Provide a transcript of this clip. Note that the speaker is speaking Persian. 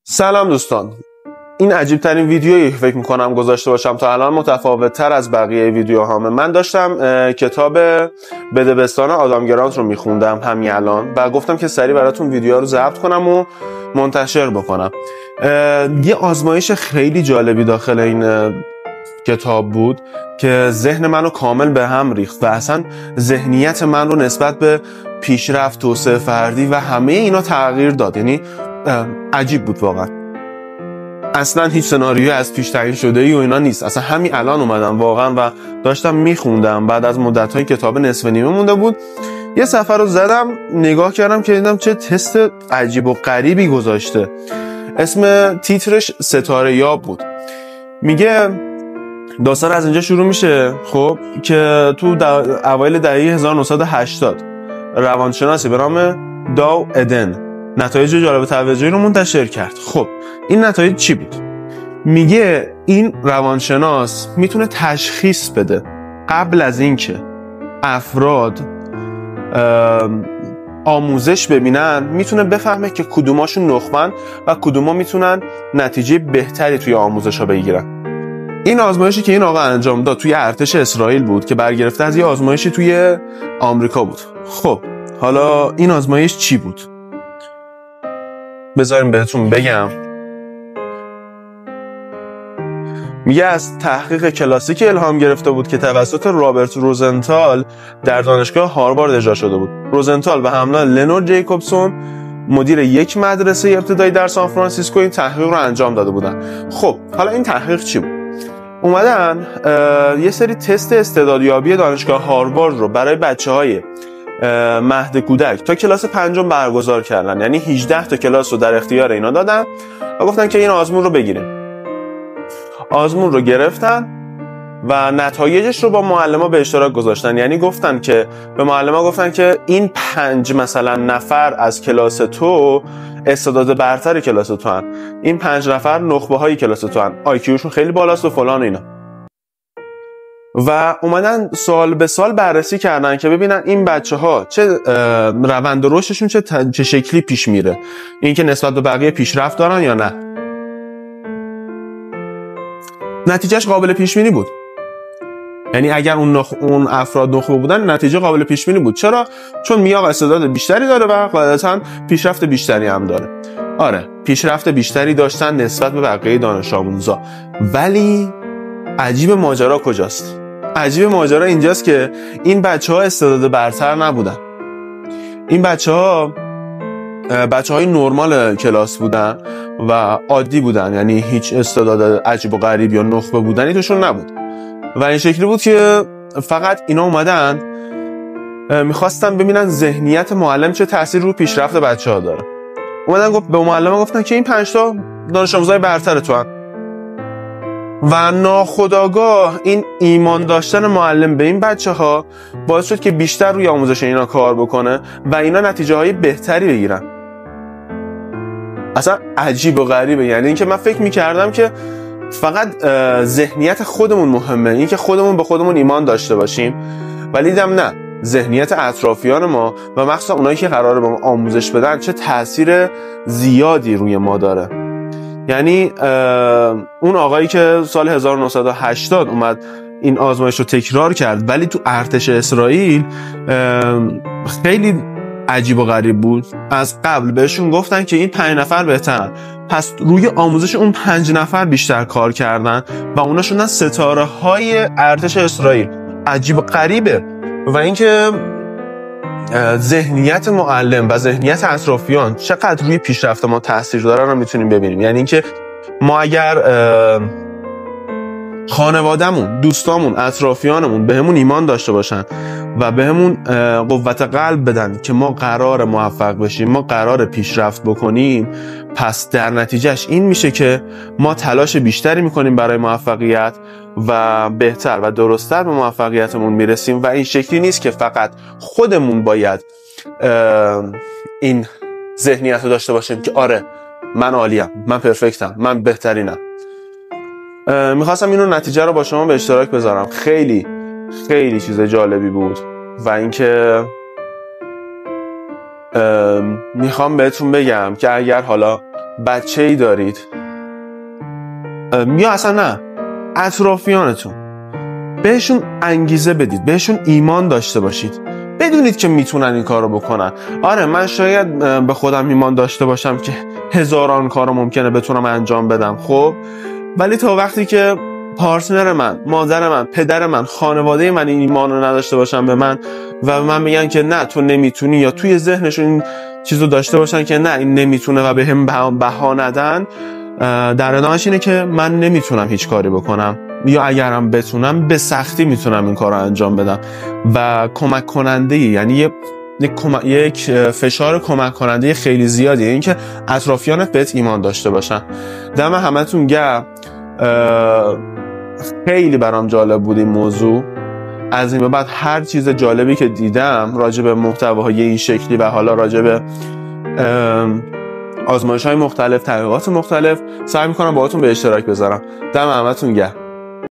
سلام دوستان، این عجیب ترین ویدیویی فکر میکنم گذاشته باشم تا الان، متفاوت تر از بقیه ویدیوهامه. من داشتم کتاب بدبستان آدام گرانت رو میخوندم همین الان و گفتم که سریع براتون ویدیو رو ضبط کنم و منتشر بکنم. یه آزمایش خیلی جالبی داخل این کتاب بود که ذهن منو کامل به هم ریخت و اصلا ذهنیت من رو نسبت به پیشرفت، توسعه فردی و همه اینا تغییر داد. یعنی عجیب بود واقعا. اصلا هیچ سناریویی از پیش تعیین شده ای و اینا نیست. اصلا همین الان اومدم واقعا و داشتم میخوندم. بعد از مدت‌های کتاب نصف نیمه مونده بود، یه صفحه رو زدم نگاه کردم که دیدم چه تست عجیب و غریبی گذاشته. اسم تیترش ستاره یاب بود. میگه داستان از اینجا شروع میشه خب که تو اوایل دهه 1980 روانشناسی به نام داو ادن نتایج جالب توجهی رو منتشر کرد. خب این نتایج چی بود؟ میگه این روانشناس میتونه تشخیص بده قبل از اینکه افراد آموزش ببینن، میتونه بفهمه که کدوماشون نخبن و کدوما میتونن نتیجه بهتری توی آموزش ها بگیرن. این آزمایشی که این آقا انجام داد توی ارتش اسرائیل بود که برگرفته از یه آزمایشی توی آمریکا بود. خب حالا این آزمایش چی بود؟ بذاریم بهتون بگم. میگه از تحقیق کلاسیک الهام گرفته بود که توسط رابرت روزنتال در دانشگاه هاروارد اجرا شده بود. روزنتال به همراه لنور جیکوبسون، مدیر یک مدرسه ابتدایی در سان فرانسیسکو، این تحقیق رو انجام داده بودن. خب حالا این تحقیق چی بود؟ اومدن یه سری تست استعدادیابی دانشگاه هاروارد رو برای بچه‌های مهد کودک تا کلاس 5 برگزار کردن. یعنی 18 تا کلاس رو در اختیار اینا دادن و گفتن که این آزمون رو بگیریم. آزمون رو گرفتن و نتایجش رو با معلما به اشتراک گذاشتن. یعنی گفتن که به معلما گفتن که این 5 مثلا نفر از کلاس تو استعداد برتر کلاس تو هن، این 5 نفر نخبه های کلاس تو هن، آیکیوشون خیلی بالاست و فلان اینا. و اومدن سال به سال بررسی کردن که ببینن این بچه ها چه روند رشدشون چه شکلی پیش میره، این که نسبت به بقیه پیشرفت دارن یا نه. نتیجهش قابل پیش بینی بود. یعنی اگر اون افراد نخبه بودن، نتیجه قابل پیش بینی بود. چرا؟ چون میاق استعداد بیشتری داره و قاعدتاً پیشرفت بیشتری هم داره. آره، پیشرفت بیشتری داشتن نسبت به بقیه دانش آموزا. ولی عجیب ماجرا کجاست؟ عجیب ماجرا اینجاست که این بچه‌ها استعداد برتر نبودن. این بچه‌های نرمال کلاس بودن و عادی بودن. یعنی هیچ استعداد عجیب و غریب یا نخبه بودنی توشون نبود. و این شکلی بود که فقط اینا اومدن میخواستن ببینن ذهنیت معلم چه تأثیر رو پیشرفت بچه‌ها داره. اومدن به معلم گفتن که این 5 تا دانش آموزای برتر تو هن. و ناخودآگاه این ایمان داشتن معلم به این بچه‌ها باعث شد که بیشتر روی آموزش اینا کار بکنه و اینا نتیجه های بهتری بگیرن. اصلا عجیب و غریبه. یعنی اینکه من فکر می‌کردم که فقط ذهنیت خودمون مهمه، این که خودمون به خودمون ایمان داشته باشیم، ولی دیدم نه، ذهنیت اطرافیان ما و مخصوصا اونایی که قراره به ما آموزش بدن چه تأثیر زیادی روی ما داره. یعنی اون آقایی که سال 1980 اومد این آزمایش رو تکرار کرد، ولی تو ارتش اسرائیل خیلی عجیب و غریب بود. از قبل بهشون گفتن که این 5 نفر بهترن، پس روی آموزش اون 5 نفر بیشتر کار کردن و اونا شدن ستاره های ارتش اسرائیل. عجیب و غریبه. و اینکه ذهنیت معلم و ذهنیت اطرافیان چقدر روی پیشرفت ما تاثیر داره رو میتونیم ببینیم. یعنی اینکه ما اگر خانوادهمون، دوستامون، اطرافیانمون بهمون ایمان داشته باشن و بهمون قوت قلب بدن که ما قرار موفق بشیم، ما قرار پیشرفت بکنیم، پس در نتیجهش این میشه که ما تلاش بیشتری میکنیم برای موفقیت و بهتر و درست‌تر به موفقیتمون میرسیم. و این شکلی نیست که فقط خودمون باید این ذهنیت رو داشته باشیم که آره من عالیم، من پرفکتم، من بهترینم. میخواستم اینو نتیجه رو با شما به اشتراک بذارم. خیلی خیلی چیز جالبی بود. و اینکه میخوام بهتون بگم که اگر حالا بچه‌ای دارید یا اصلا نه اطرافیانتون، بهشون انگیزه بدید، بهشون ایمان داشته باشید، بدونید که میتونن این کارو بکنن. آره من شاید به خودم ایمان داشته باشم که هزاران کارو ممکنه بتونم انجام بدم، خب ولی تا وقتی که پارتنر من، مادر من، پدر من، خانواده من این ایمان رو نداشته باشن به من و من میگن که نه تو نمیتونی، یا توی ذهنشون این چیزو داشته باشن که نه این نمیتونه و به هم بها ندن، در ادامهش اینه که من نمیتونم هیچ کاری بکنم، یا اگرم بتونم به سختی میتونم این کار رو انجام بدم. و کمک کننده، یعنی یک فشار کمک کننده خیلی زیادیه این که اطرافیانت بهت ایمان داشته باشن. دم همتون گرم. خیلی برام جالب بود این موضوع. از این به بعد هر چیز جالبی که دیدم راجع به محتواهای این شکلی و حالا راجع به آزمایش‌های مختلف، تحقیقات مختلف، سعی می‌کنم باهاتون به اشتراک بذارم. دم همتون گرم.